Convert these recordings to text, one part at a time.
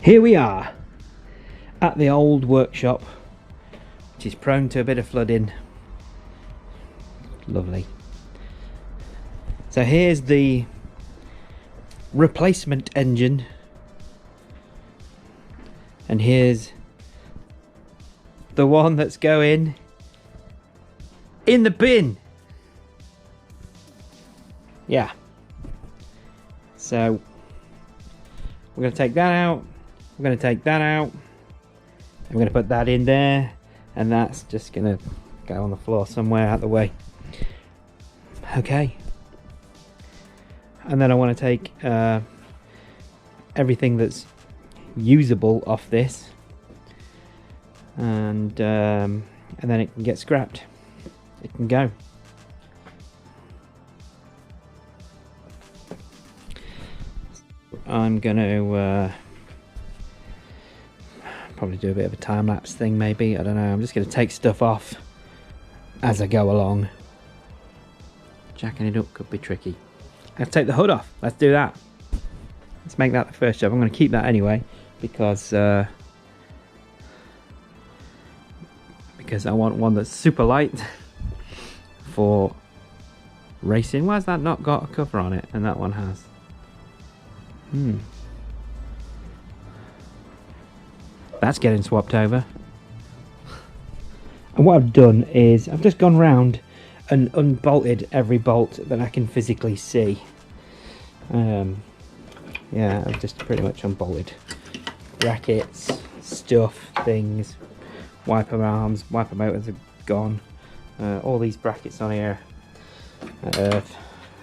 Here we are at the old workshop, which is prone to a bit of flooding. Lovely. So here's the replacement engine, and here's the one that's going in the bin. Yeah. So we're going to take that out. We're going to take that out. And we're going to put that in there, and that's just going to go on the floor somewhere out the way. Okay. And then I want to take everything that's usable off this, and then it can get scrapped. It can go. I'm going to probably do a bit of a time-lapse thing, maybe. I don't know. I'm just going to take stuff off as I go along. Jacking it up could be tricky. Let's take the hood off. Let's do that. Let's make that the first job. I'm going to keep that anyway because I want one that's super light for racing. Why has that not got a cover on it and that one has? That's getting swapped over. And what I've done is I've just gone round and unbolted every bolt that I can physically see. Yeah, I've just pretty much unbolted brackets, stuff, things, wiper arms, wiper motors are gone. All these brackets on here, earth,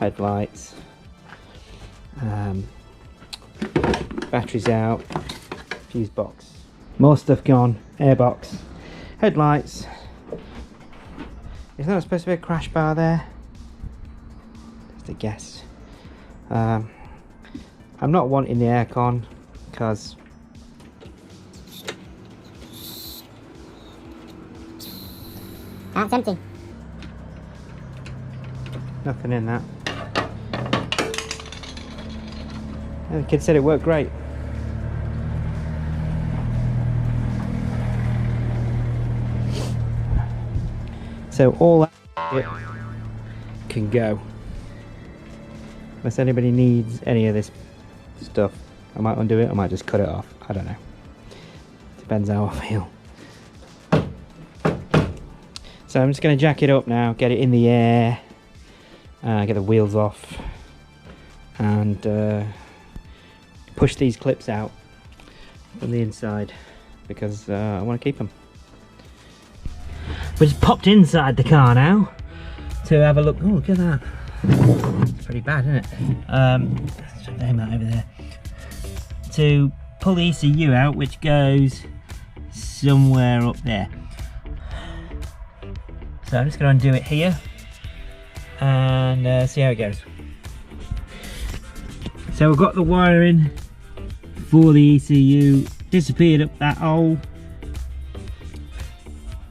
headlights, batteries out, fuse box, more stuff gone, airbox, headlights. Is there supposed to be a crash bar there? Just a guess. I'm not wanting the aircon because that's empty. Nothing in that. And the kid said it worked great. So all that can go. Unless anybody needs any of this stuff, I might undo it, I might just cut it off. I don't know. Depends how I feel. So I'm just going to jack it up now, get it in the air, get the wheels off, and push these clips out from the inside because I want to keep them. We just popped inside the car now to have a look. Oh, look at that. It's pretty bad, isn't it? Let's aim that over there. To pull the ECU out, which goes somewhere up there. So I'm just going to undo it here and see how it goes. So we've got the wiring for the ECU disappeared up that hole.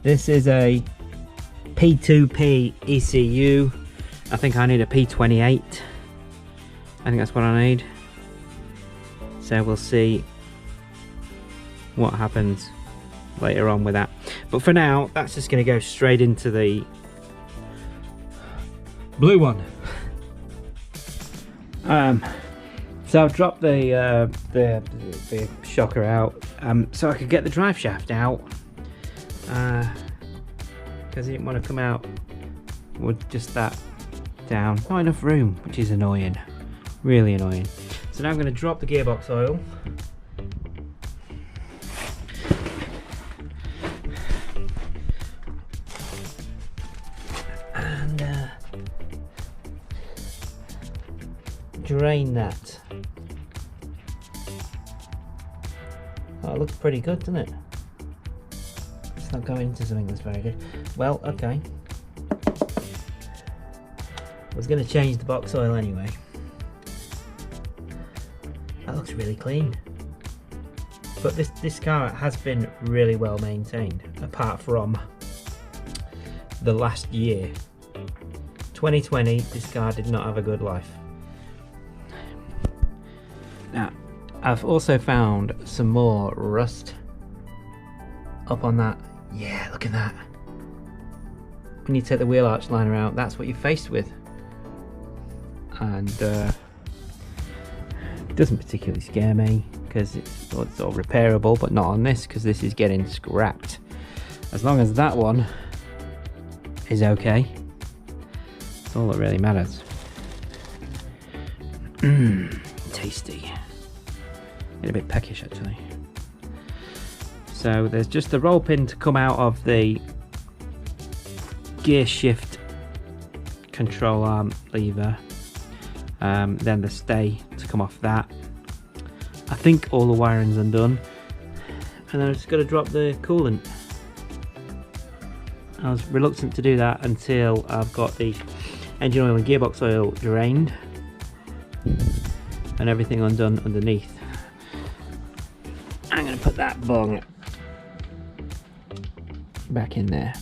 This is a P2P ECU. I think I need a P28. I think that's what I need. So we'll see what happens later on with that. But for now, that's just going to go straight into the blue one. So I've dropped the shocker out so I could get the drive shaft out. Because I didn't want to come out with just that down. Not enough room, which is annoying, really annoying. So now I'm going to drop the gearbox oil. And drain that. Oh, it looks pretty good, doesn't it? It's not going into something that's very good. Well, okay. I was going to change the box oil anyway. That looks really clean. But this car has been really well maintained, apart from the last year. 2020, this car did not have a good life. Now, I've also found some more rust up on that. Yeah, look at that. When you take the wheel arch liner out, that's what you're faced with. And it doesn't particularly scare me because it's all repairable, but not on this because this is getting scrapped. As long as that one is okay, that's all that really matters. Tasty. Get a bit peckish actually. So there's just the roll pin to come out of the gear shift control arm lever, then the stay to come off that. I think all the wiring's undone, and then I've just got to drop the coolant. I was reluctant to do that until I've got the engine oil and gearbox oil drained and everything undone underneath. I'm going to put that bung back in there.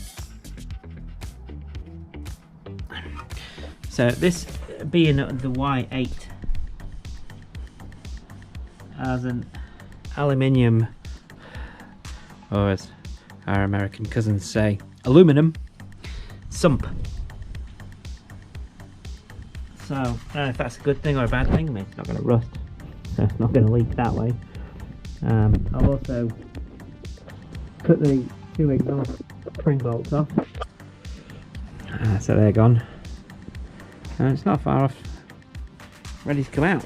So this being the Y8 as an aluminium, or as our American cousins say, aluminum sump. So I don't know if that's a good thing or a bad thing. I mean, it's not going to rust, so it's not going to leak that way. I've also cut the 2 exhaust spring bolts off, so they're gone. It's not far off, ready to come out.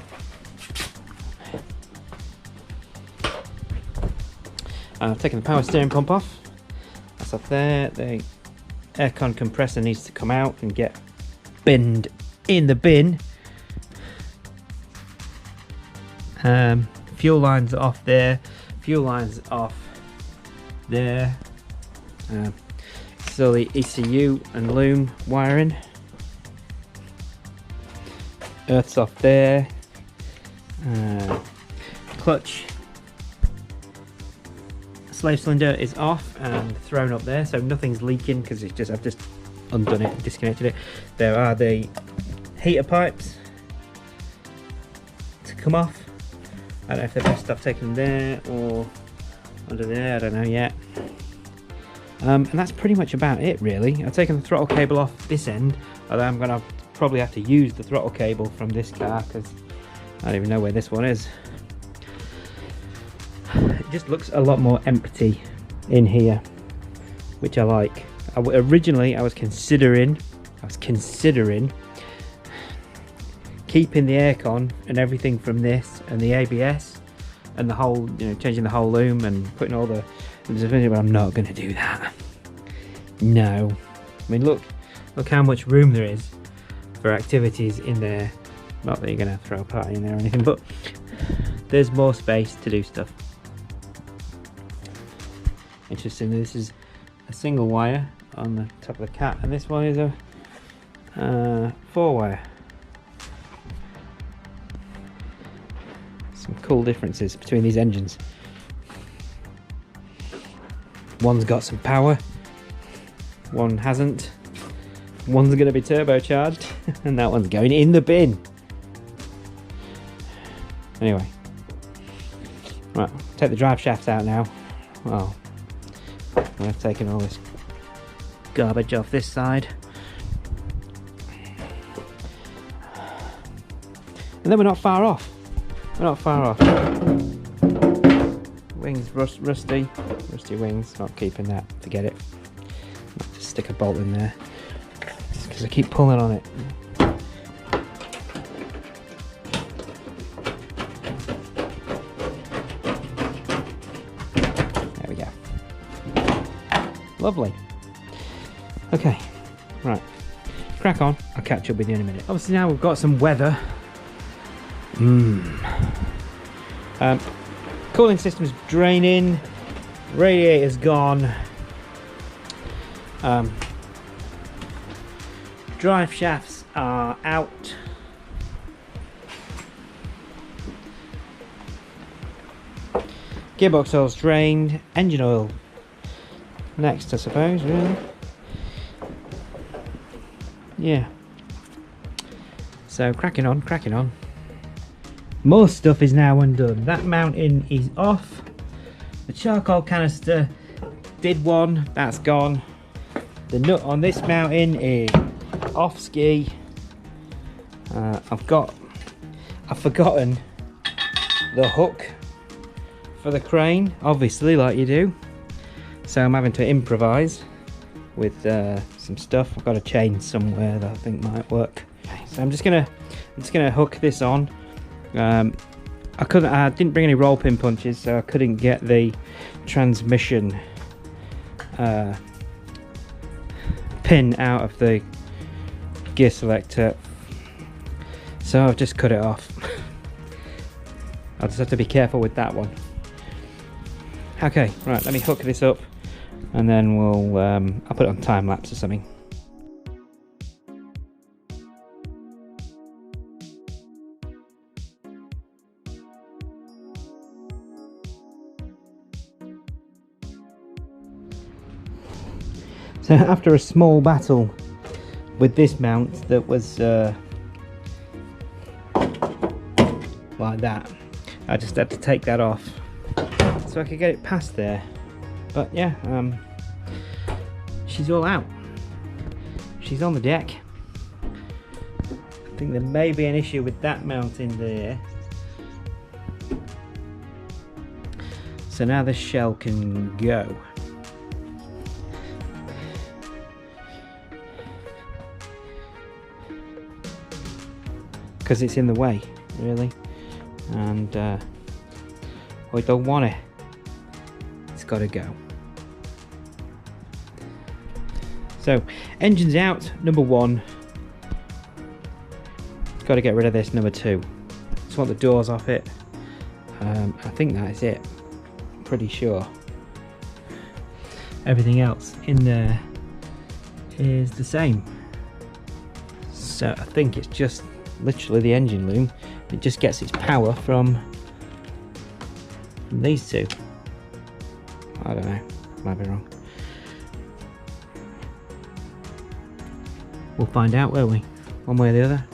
I've taken the power steering pump off. That's up there. The aircon compressor needs to come out and get binned in the bin. Fuel lines are off there. Fuel lines off there. So the ECU and loom wiring. Earth's off there. Clutch slave cylinder is off and thrown up there, so nothing's leaking because it's just, I've just undone it and disconnected it. There are the heater pipes to come off. I don't know if they're best stuff taken there or under there, I don't know yet. And that's pretty much about it really. I've taken the throttle cable off this end, although I'm going to probably have to use the throttle cable from this car because I don't even know where this one is. It just looks a lot more empty in here, which I like. Originally I was considering keeping the aircon and everything from this and the ABS and the whole, you know, changing the whole loom and putting all the, but I'm not going to do that. No. I mean, look how much room there is for activities in there. Not that you're going to throw a party in there or anything, but there's more space to do stuff. Interestingly, this is a single wire on the top of the cat, and this one is a 4 wire. Some cool differences between these engines. One's got some power, one hasn't. One's going to be turbocharged, and that one's going in the bin. Anyway, right, take the drive shafts out now. Well, I've taken all this garbage off this side. And then we're not far off. We're not far off. Wings rusty wings, not keeping that, forget it. Might just stick a bolt in there because I keep pulling on it. There we go. Lovely. Okay, right, crack on. I'll catch up with you in a minute. Obviously now we've got some weather. Cooling system's draining, radiator's gone, drive shafts are out, gearbox oil's drained, engine oil next I suppose, really. Yeah, so cracking on. Most stuff is now undone. That mounting is off. The charcoal canister did one, that's gone. The nut on this mounting is off ski. I've forgotten the hook for the crane, obviously, like you do. So I'm having to improvise with some stuff. I've got a chain somewhere that I think might work. Okay, so I'm just gonna hook this on. I didn't bring any roll pin punches, so I couldn't get the transmission pin out of the gear selector, so I've just cut it off. I'll just have to be careful with that one. Okay, right, let me hook this up and then I'll put it on time lapse or something. So after a small battle with this mount that was like that, I just had to take that off so I could get it past there. But yeah, she's all out. She's on the deck. I think there may be an issue with that mount in there. So now the shell can go. Because it's in the way, really, and we don't want it. It's got to go. So engine's out, number 1. Got to get rid of this, number 2. Just want the doors off it. I think that is it. Pretty sure. Everything else in there is the same. So I think it's just literally the engine loom. It just gets its power from these two. I don't know, might be wrong. We'll find out, won't we? One way or the other.